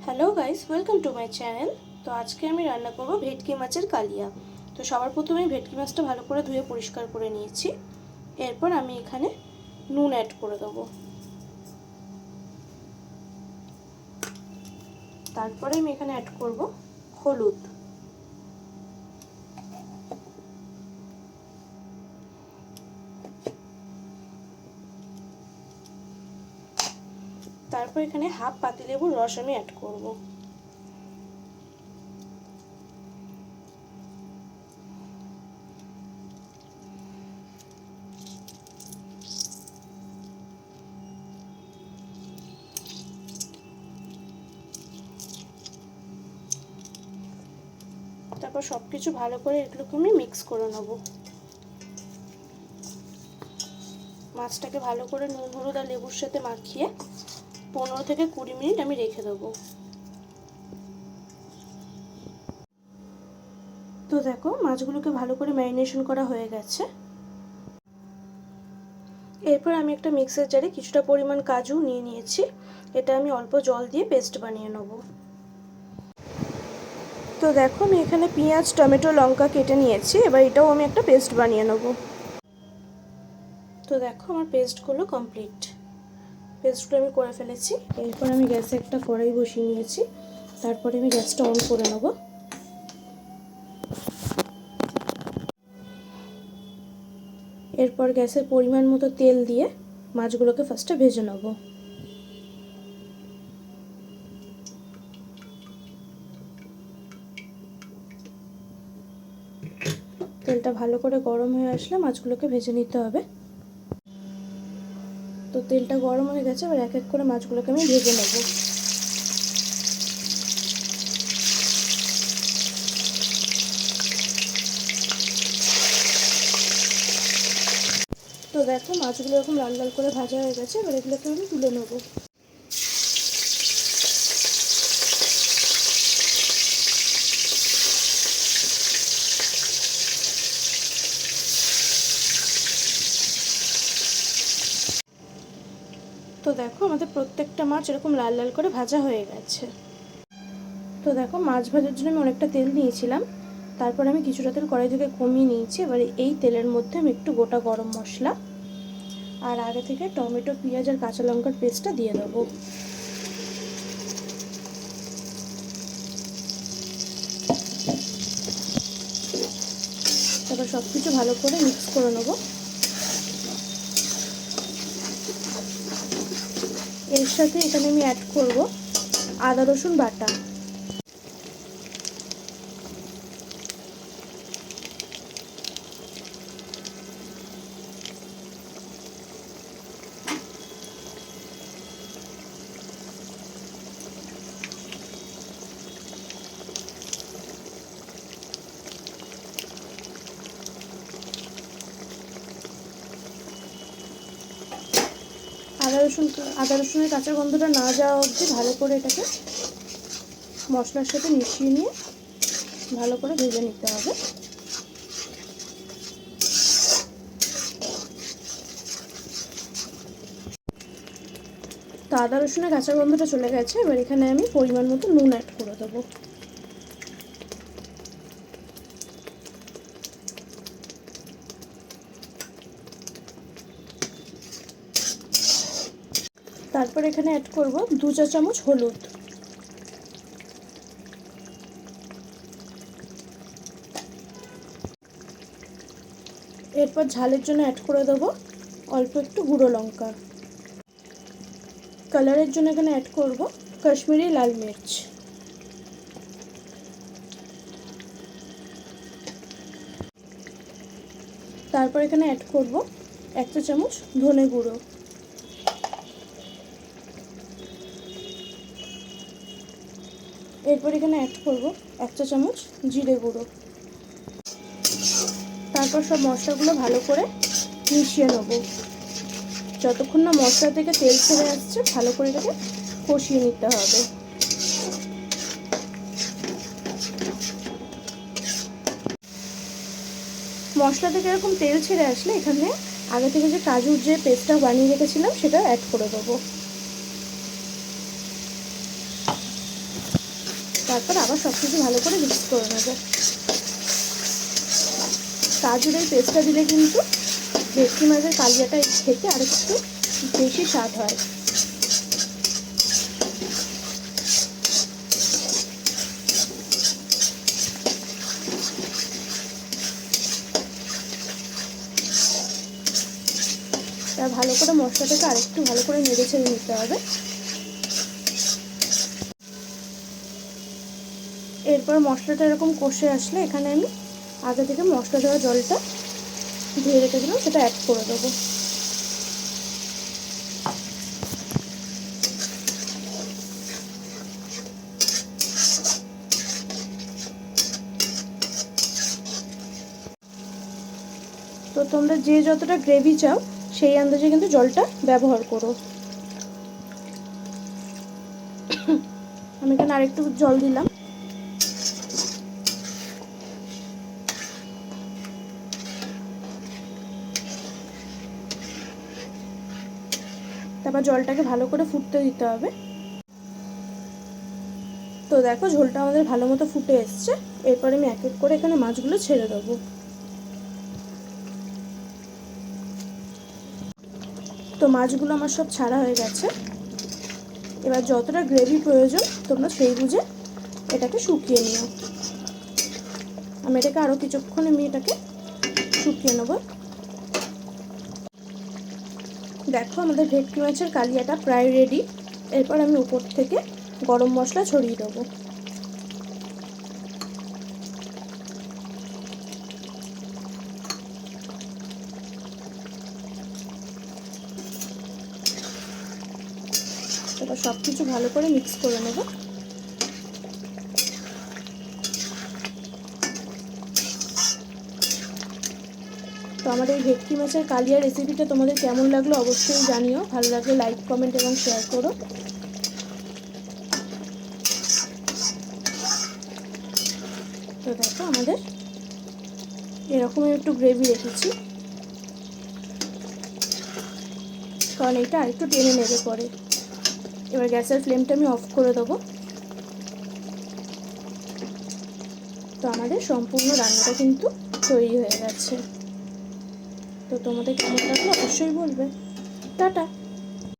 Hello guys, welcome to my channel. तो आज के আমি রান্না করব ভেটকি মাছের কালিয়া। তো সবার প্রথমে ভেটকি মাছটা ভালো করে ধুয়ে পরিষ্কার করে নিয়েছি। এরপর আমি এখানে নুন অ্যাড করে দেব। তারপরে আমি এখানে অ্যাড করব হলুদ। তারপর এখানে হাফ পাতিলেবুর রস আমি অ্যাড করব। তারপর সবকিছু ভালো করে এগুলোকে আমি মিক্স করে নেব। মাছটাকে ভালো করে নুন হলুদ আর লেবুর সাথে মাখিয়ে 15 থেকে 20 মিনিট আমি রেখে দেবো। তো দেখো, মাছগুলোকে ভালো করে ম্যারিনেশন করা হয়ে গেছে। এরপর আমি একটা মিক্সার জারে কিছুটা পরিমাণ কাজু নিয়ে নিয়েছি। এটা আমি অল্প জল দিয়ে পেস্ট বানিয়ে নেব। তো দেখো, আমি এখানে পেঁয়াজ টমেটো লঙ্কা কেটে নিয়েছি। এবার এটাও আমি একটা পেস্ট বানিয়ে নেব। তো দেখো, আমার পেস্টগুলো কমপ্লিট। পেস্টগুলো আমি করে ফেলেছি। এরপর আমি গ্যাসে একটা কড়াই বসিয়ে নিয়েছি। তারপরে আমি গ্যাসটা অন করে নেব। এরপর গ্যাসের পরিমাণ মতো তেল দিয়ে মাছগুলোকে ফার্স্টে ভেজে নেব। তেলটা ভালো করে গরম হয়ে আসলে মাছগুলোকে ভেজে নিতে হবে। তো তেলটা গরম হয়ে গেছে। এবার এক এক করে মাছগুলোকে আমি ভেজে নেব। তো দেখো, মাছগুলো এরকম লাল লাল করে ভাজা হয়ে গেছে। এবার এগুলোকে আমি তুলে নেব। তো দেখো, আমাদের প্রত্যেকটা মাছ এরকম লাল লাল করে ভাজা হয়ে গেছে। তো দেখো, মাছ ভাজার জন্য আমি অনেকটা তেল নিয়েছিলাম। তারপর আমি কিছুটা তেল কড়াই থেকে কমিয়ে নিয়েছি। এবারে এই তেলের মধ্যে আমি একটু গোটা গরম মশলা আর আগে থেকে টমেটো পেঁয়াজ আর কাঁচা লঙ্কার পেস্টটা দিয়ে দেবো। তারপর সব কিছু ভালো করে মিক্স করে নেবো। এর সাথে এখানে আমি অ্যাড করব আদা রসুন বাটা। আদা রসুনের কাঁচা গন্ধটা না যাওয়া অবধি ভালো করে এটাকে মশলার সাথে মিশিয়ে নিয়ে ভালো করে ভেজে নিতে হবে। তো আদা রসুনের কাঁচা গন্ধটা চলে গেছে। এবার এখানে আমি পরিমাণ মতো নুন অ্যাড করে দেবো। তারপর এখানে অ্যাড করব 2 চা চামচ হলুদ। এরপর ঝালের জন্য অ্যাড করে দেবো অল্প একটু গুঁড়ো লঙ্কা। কালারের জন্য এখানে অ্যাড করব কাশ্মীরি লাল মির্চ। তারপর এখানে অ্যাড করব 1 চা চামচ ধনে গুঁড়ো। এরপর এখানে অ্যাড করব 1 চা চামচ জিরে গুঁড়ো। তারপর সব মশলাগুলো ভালো করে মিশিয়ে নেব। যতক্ষণ না মশলা থেকে তেল ছেড়ে আসছে ভালো করে এটাকে কষিয়ে নিতে হবে। মশলা থেকে এরকম তেল ছেড়ে আসলে এখানে আগে থেকে যে কাজুর যে পেস্টটা বানিয়ে রেখেছিলাম সেটা অ্যাড করে দেবো। তারপর আবার সব কিছু ভালো করে মিক্স করে নেবো। কাজুর এই পেস্টটা দিলে কিন্তু ভেটকি মাছের কালিয়াটা খেতে আর একটু বেশি স্বাদ হয়। তা ভালো করে মশলাটাকে আরেকটু ভালো করে নেড়ে ছেড়ে নিতে হবে। এরপর মশলাটা এরকম কষে আসলে এখানে আমি আগে থেকে মশলা দেওয়া জলটা ধুয়ে রেখেছিলাম সেটা অ্যাড করে দেবো। তো তোমরা যে যতটা গ্রেভি চাও সেই আন্দাজে কিন্তু জলটা ব্যবহার করো। আমি এখানে আরেকটু জল দিলাম। তারপর জলটাকে ভালো করে ফুটতে দিতে হবে। তো দেখো ঝোলটা আমাদের ভালো মতো ফুটে এসছে। এরপর আমি এক এক করে এখানে মাছগুলো ছেড়ে দেবো। তো মাছগুলো আমার সব ছাড়া হয়ে গেছে। এবার যতটা গ্রেভি প্রয়োজন তোমরা সেই বুঝে এটাকে শুকিয়ে নিও। আমি এটাকে আরও কিছুক্ষণ এটাকে শুকিয়ে নেব। দেখো আমাদের ভেটকি মাছের কালিয়াটা প্রায় রেডি। এরপর আমি উপর থেকে গরম মশলা ছড়িয়ে দেবো। এবার সব কিছু ভালো করে মিক্স করে নেব। তো আমার এই ভেটকি মাছের কালিয়া রেসিপিটা তোমাদের কেমন লাগলো অবশ্যই জানিও। ভালো লাগলে লাইক, কমেন্ট এবং শেয়ার করো। তো দেখো আমাদের এরকমই একটু গ্রেভি রেখেছি, কারণ এটা আরেকটু টেনে নেবে পরে। এবার গ্যাসের ফ্লেমটা আমি অফ করে দেবো। তো আমাদের সম্পূর্ণ রান্নাটা কিন্তু তৈরি হয়ে গেছে। তো তোমাদের কেমন লাগলো অবশ্যই বলবে। টাটা।